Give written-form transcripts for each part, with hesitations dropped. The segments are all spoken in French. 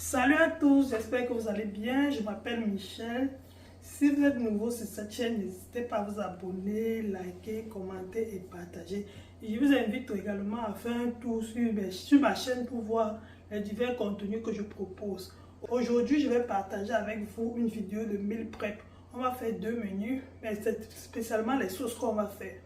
Salut à tous, j'espère que vous allez bien. Je m'appelle Michel. Si vous êtes nouveau sur cette chaîne, n'hésitez pas à vous abonner, liker, commenter et partager. Et je vous invite également à faire un tour sur ma chaîne pour voir les divers contenus que je propose. Aujourd'hui, je vais partager avec vous une vidéo de meal prep. On va faire deux menus, mais c'est spécialement les sauces qu'on va faire.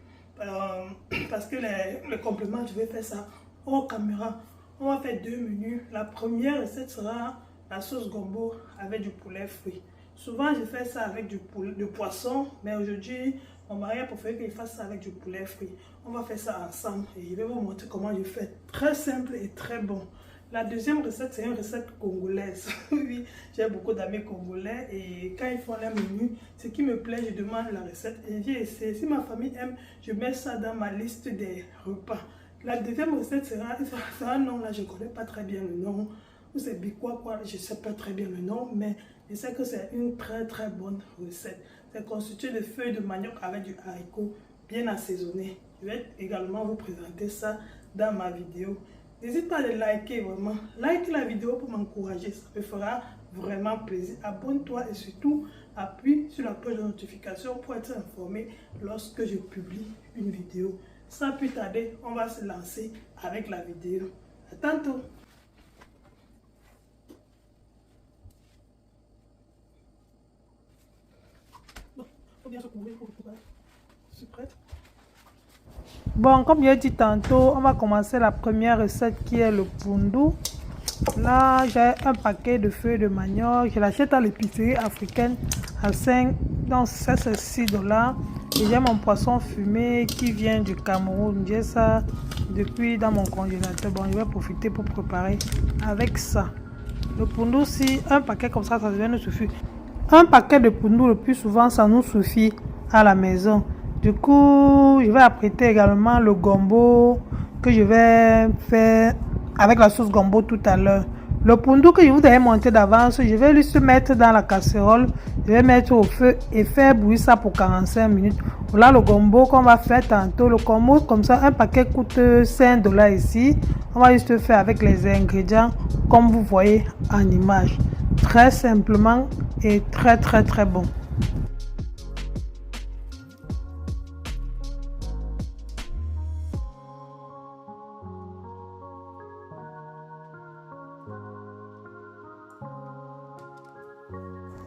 Parce que les compléments, je vais faire ça hors caméra. On va faire deux menus. La première recette sera la sauce gombo avec du poulet frit. Souvent, je fais ça avec du poisson, mais aujourd'hui, mon mari a préféré qu'il fasse ça avec du poulet frit. On va faire ça ensemble et je vais vous montrer comment je fais. Très simple et très bon. La deuxième recette, c'est une recette congolaise. Oui, j'ai beaucoup d'amis congolais et quand ils font leur menu, ce qui me plaît, je demande la recette et j'ai essayé. Si ma famille aime, je mets ça dans ma liste des repas. La deuxième recette sera un nom, là je ne connais pas très bien le nom, ou c'est Bikwa quoi, je ne sais pas très bien le nom, mais je sais que c'est une très bonne recette. C'est constitué de feuilles de manioc avec du haricot bien assaisonné. Je vais également vous présenter ça dans ma vidéo. N'hésite pas à le liker vraiment. Like la vidéo pour m'encourager, ça me fera vraiment plaisir. Abonne-toi et surtout appuie sur la cloche de notification pour être informé lorsque je publie une vidéo. Sans plus tarder, on va se lancer avec la vidéo. À tantôt. Je suis prête. Bon, comme j'ai dit tantôt, on va commencer la première recette qui est le pundu. Là, j'ai un paquet de feuilles de manioc. Je l'achète à l'épicerie africaine à 5, donc ça c'est 6 $. Et j'ai mon poisson fumé qui vient du Cameroun. J'ai ça depuis dans mon congélateur. Bon, je vais profiter pour préparer avec ça. Le pundu, si un paquet comme ça devrait nous suffire. Un paquet de pundu, le plus souvent, ça nous suffit à la maison. Du coup, je vais apprêter également le gombo que je vais faire avec la sauce gombo tout à l'heure. Le pundu que je vous avais monté d'avance, je vais juste mettre dans la casserole. Je vais mettre au feu et faire bouillir ça pour 45 minutes. Voilà le gombo qu'on va faire tantôt. Le gombo, comme ça, un paquet coûte 5 $ ici. On va juste faire avec les ingrédients comme vous voyez en image. Très simplement et très bon.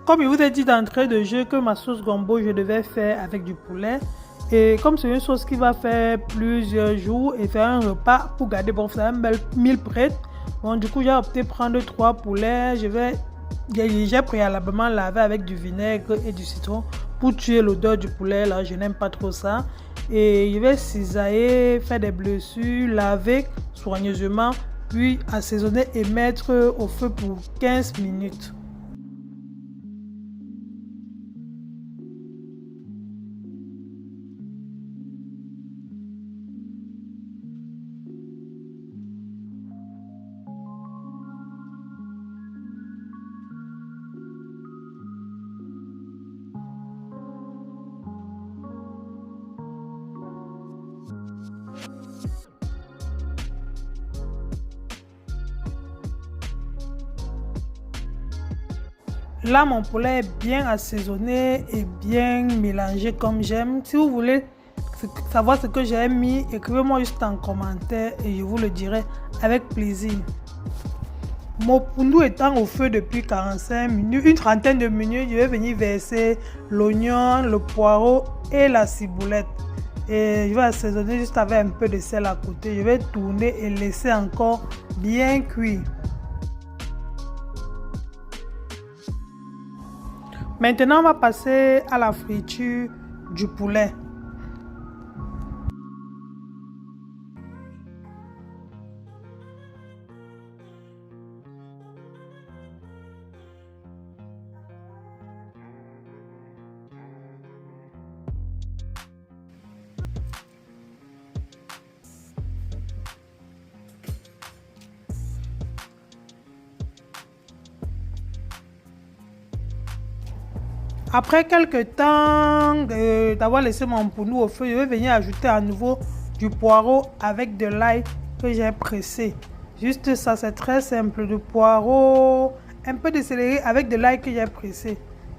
Comme je vous ai dit d'entrée de jeu que ma sauce gombo, je devais faire avec du poulet. Et comme c'est une sauce qui va faire plusieurs jours et faire un repas pour garder, bon, c'est un meal prep. Bon, du coup, j'ai opté prendre 3 poulets. J'ai préalablement lavé avec du vinaigre et du citron pour tuer l'odeur du poulet. Là, je n'aime pas trop ça. Et je vais cisailler, faire des blessures, laver soigneusement, puis assaisonner et mettre au feu pour 15 minutes. Là, mon poulet est bien assaisonné et bien mélangé comme j'aime. Si vous voulez savoir ce que j'ai mis, écrivez-moi juste en commentaire et je vous le dirai avec plaisir. Mon pundu étant au feu depuis 45 minutes, une trentaine de minutes, je vais venir verser l'oignon, le poireau et la ciboulette. Et je vais assaisonner juste avec un peu de sel à côté. Je vais tourner et laisser encore bien cuire. Maintenant, on va passer à la friture du poulet. Après quelques temps d'avoir laissé mon pundu au feu, je vais venir ajouter à nouveau du poireau avec de l'ail que j'ai pressé. Juste ça, c'est très simple. Du poireau, un peu de céleri avec de l'ail que j'ai pressé.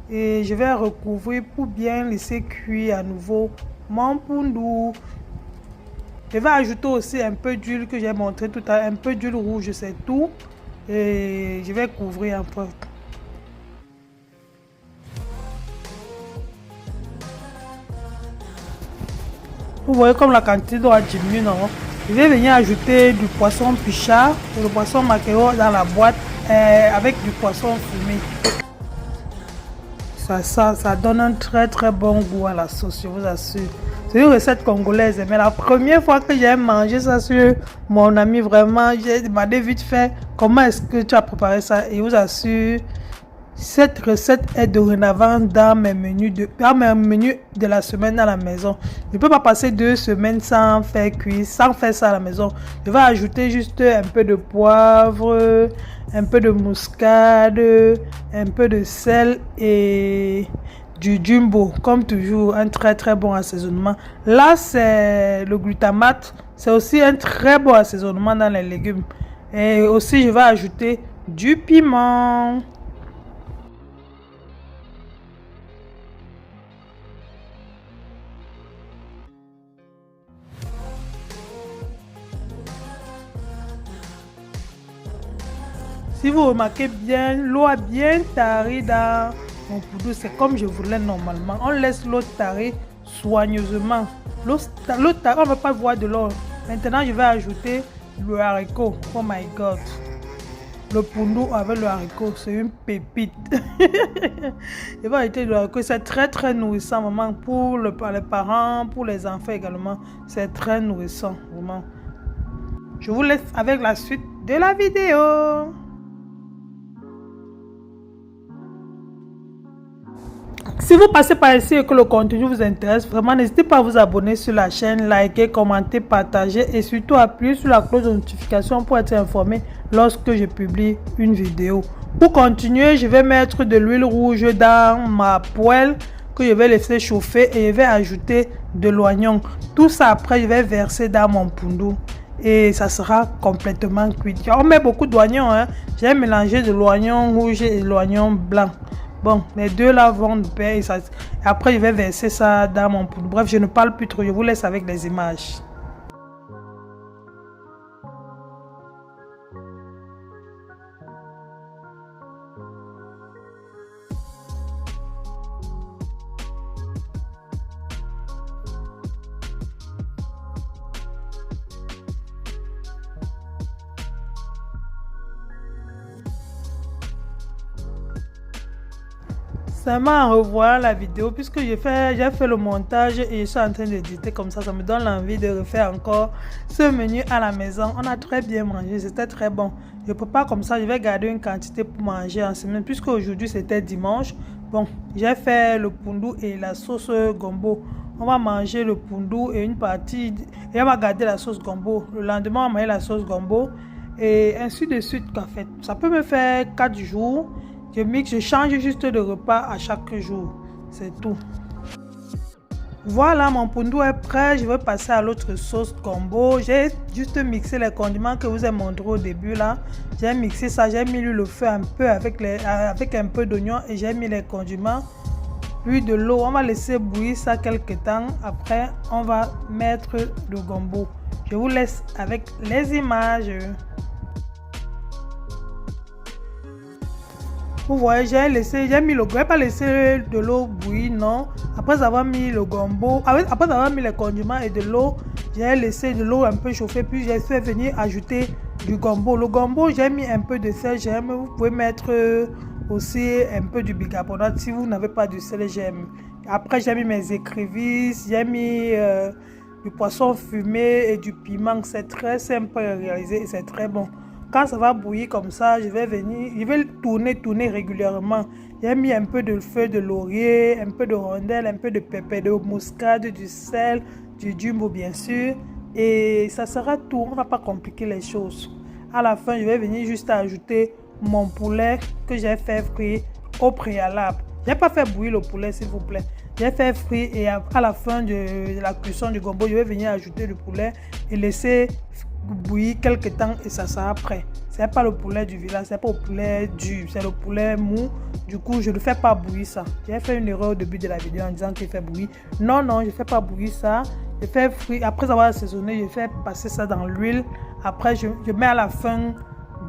Et je vais recouvrir pour bien laisser cuire à nouveau mon pundu. Je vais ajouter aussi un peu d'huile que j'ai montré tout à l'heure, un peu d'huile rouge, c'est tout. Et je vais couvrir un peu. Vous voyez comme la quantité doit diminuer, non? Je vais venir ajouter du poisson pichard et le poisson maquereau dans la boîte avec du poisson fumé. Ça donne un très bon goût à la sauce, je vous assure. C'est une recette congolaise, mais la première fois que j'ai mangé ça sur mon ami, vraiment, j'ai demandé vite fait comment est-ce que tu as préparé ça. Et je vous assure, cette recette est dorénavant dans mes menus de la semaine à la maison. Je ne peux pas passer 2 semaines sans faire cuire, sans faire ça à la maison. Je vais ajouter juste un peu de poivre, un peu de muscade, un peu de sel et du jumbo. Comme toujours, un très bon assaisonnement. Là, c'est le glutamate. C'est aussi un très bon assaisonnement dans les légumes. Et aussi, je vais ajouter du piment. Si vous remarquez bien, l'eau a bien taré dans mon poudre. C'est comme je voulais normalement. On laisse l'eau tarer soigneusement. L'eau tarée, on ne va pas voir de l'eau. Maintenant, je vais ajouter le haricot. Oh my god. Le pundu avec le haricot, c'est une pépite. Je vais ajouter le haricot. C'est très nourrissant, maman, pour les parents, pour les enfants également. C'est très nourrissant, vraiment. Je vous laisse avec la suite de la vidéo. Si vous passez par ici et que le contenu vous intéresse, vraiment n'hésitez pas à vous abonner sur la chaîne, liker, commenter, partager et surtout appuyer sur la cloche de notification pour être informé lorsque je publie une vidéo. Pour continuer, je vais mettre de l'huile rouge dans ma poêle que je vais laisser chauffer et je vais ajouter de l'oignon. Tout ça après, je vais verser dans mon pundu et ça sera complètement cuit. On met beaucoup d'oignons, hein. J'ai mélangé de l'oignon rouge et de l'oignon blanc. Bon, les deux là vont de pair et après je vais verser ça dans mon poudre. Bref, je ne parle plus trop, je vous laisse avec les images. Seulement en revoyant la vidéo, puisque j'ai fait le montage et je suis en train d'éditer comme ça me donne l'envie de refaire encore ce menu à la maison. On a très bien mangé, c'était très bon. Je prépare comme ça, je vais garder une quantité pour manger en semaine, puisque aujourd'hui c'était dimanche. Bon, j'ai fait le pundu et la sauce gombo. On va manger le pundu et une partie, et on va garder la sauce gombo. Le lendemain, on va manger la sauce gombo et ainsi de suite. En fait, ça peut me faire 4 jours. Je change juste de repas à chaque jour. C'est tout. Voilà, mon pundu est prêt. Je vais passer à l'autre sauce gombo. J'ai juste mixé les condiments que vous ai montré au début là. J'ai mixé ça. J'ai mis le feu un peu avec un peu d'oignon et j'ai mis les condiments. Puis de l'eau. On va laisser bouillir ça quelques temps. Après, on va mettre le gombo. Je vous laisse avec les images. Vous voyez, j'ai mis le gombo, pas laissé de l'eau bouillir, non. Après avoir mis le gombo, après avoir mis les condiments et de l'eau, j'ai laissé de l'eau un peu chauffer, puis j'ai fait venir ajouter du gombo. Le gombo, j'ai mis un peu de sel, j'aime. Vous pouvez mettre aussi un peu du bicarbonate si vous n'avez pas du sel, j'aime. Après, j'ai mis mes écrevisses, j'ai mis du poisson fumé et du piment. C'est très simple à réaliser et c'est très bon. Quand ça va bouillir comme ça, je vais tourner régulièrement. J'ai mis un peu de feuilles de laurier, un peu de rondelle, un peu de pépé, de muscade, du sel, du jumbo bien sûr. Et ça sera tout, on ne va pas compliquer les choses. À la fin, je vais venir juste ajouter mon poulet que j'ai fait frire au préalable. Je n'ai pas fait bouillir le poulet s'il vous plaît. J'ai fait frire et à la fin de la cuisson du gombo, je vais venir ajouter le poulet et laisser bouillir quelques temps et ça sera prêt. C'est pas le poulet du village, c'est pas le poulet dur, c'est le poulet mou. Du coup, je ne fais pas bouillir ça. J'ai fait une erreur au début de la vidéo en disant qu'il fait bouillir. Non, non, je ne fais pas bouillir ça. Je fais frire. Après avoir assaisonné, je fais passer ça dans l'huile. Après, je mets à la fin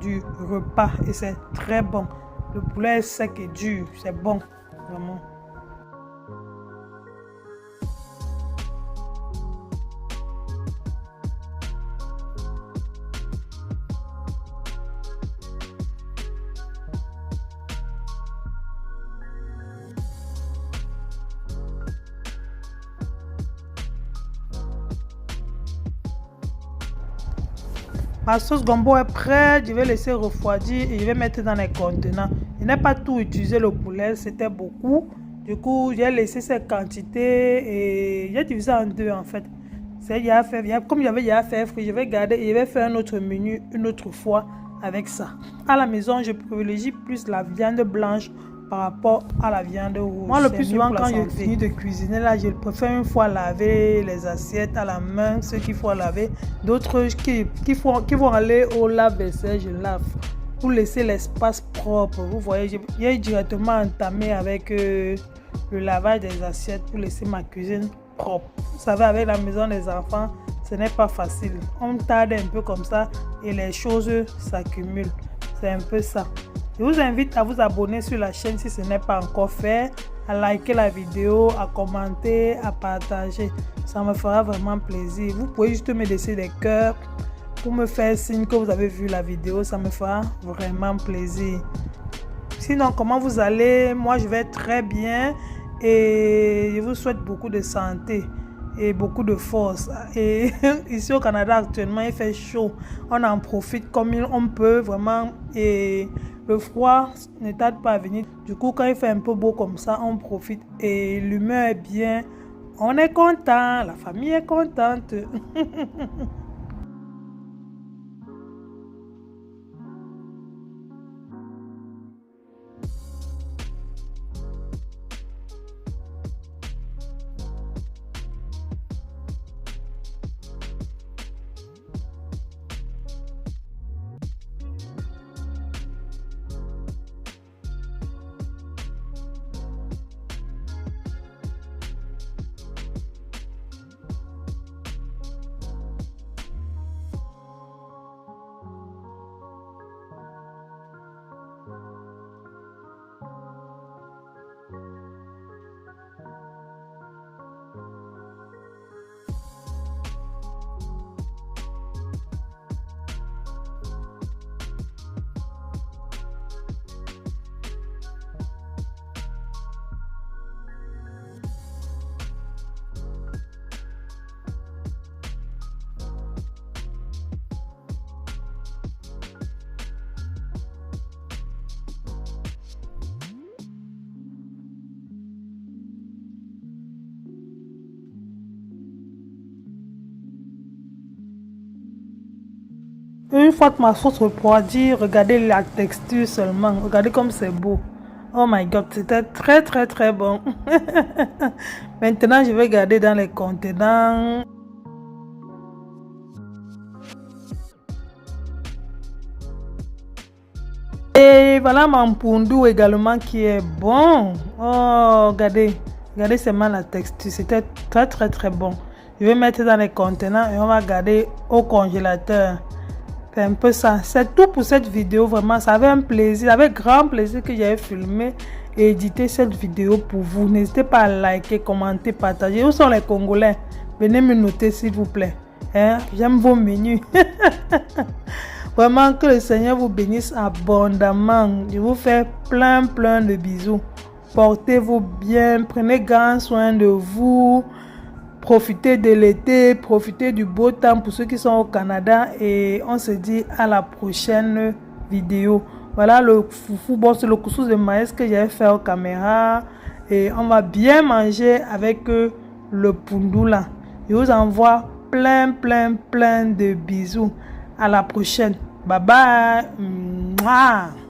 du repas et c'est très bon. Le poulet est sec et dur, c'est bon, vraiment. Ma sauce gombo est prête, je vais laisser refroidir et je vais mettre dans les contenants. Je n'ai pas tout utilisé le poulet, c'était beaucoup. Du coup, j'ai laissé cette quantité et j'ai divisé en deux en fait. Comme j'avais déjà fait frit, je vais garder et je vais faire un autre menu une autre fois avec ça. À la maison, je privilégie plus la viande blanche par rapport à la viande rouge. Moi, le plus souvent, quand je finis de cuisiner, là, je préfère une fois laver les assiettes à la main, ceux qu'il faut laver. D'autres qui vont aller au lave-vaisselle, je lave pour laisser l'espace propre. Vous voyez, j'ai directement entamé avec le lavage des assiettes pour laisser ma cuisine propre. Vous savez, avec la maison des enfants, ce n'est pas facile. On tarde un peu comme ça et les choses s'accumulent. C'est un peu ça. Je vous invite à vous abonner sur la chaîne si ce n'est pas encore fait, à liker la vidéo, à commenter, à partager. Ça me fera vraiment plaisir. Vous pouvez juste me laisser des cœurs pour me faire signe que vous avez vu la vidéo. Ça me fera vraiment plaisir. Sinon, comment vous allez? Moi, je vais très bien et je vous souhaite beaucoup de santé et beaucoup de force. Et ici au Canada, actuellement, il fait chaud. On en profite comme on peut vraiment. Et le froid ne tarde pas à venir. Du coup, quand il fait un peu beau comme ça, on profite. Et l'humeur est bien. On est content. La famille est contente. Une fois que ma sauce refroidit, regardez la texture seulement. Regardez comme c'est beau. Oh my god, c'était très très très bon. Maintenant, je vais garder dans les contenants. Et voilà mon pundou également qui est bon. Oh, regardez. Regardez seulement la texture. C'était très très très bon. Je vais mettre dans les contenants et on va garder au congélateur. C'est un peu ça. C'est tout pour cette vidéo. Vraiment, ça avait un plaisir, avec grand plaisir que j'avais filmé et édité cette vidéo pour vous. N'hésitez pas à liker, commenter, partager. Où sont les Congolais? Venez me noter s'il vous plaît. Hein? J'aime vos menus. Vraiment que le Seigneur vous bénisse abondamment. Je vous fais plein de bisous. Portez-vous bien. Prenez grand soin de vous. Profitez de l'été, profitez du beau temps pour ceux qui sont au Canada et on se dit à la prochaine vidéo. Voilà le foufou, bon c'est le couscous de maïs que j'ai fait aux caméras et on va bien manger avec le pundou là. Je vous envoie plein de bisous. À la prochaine. Bye bye. Mouah.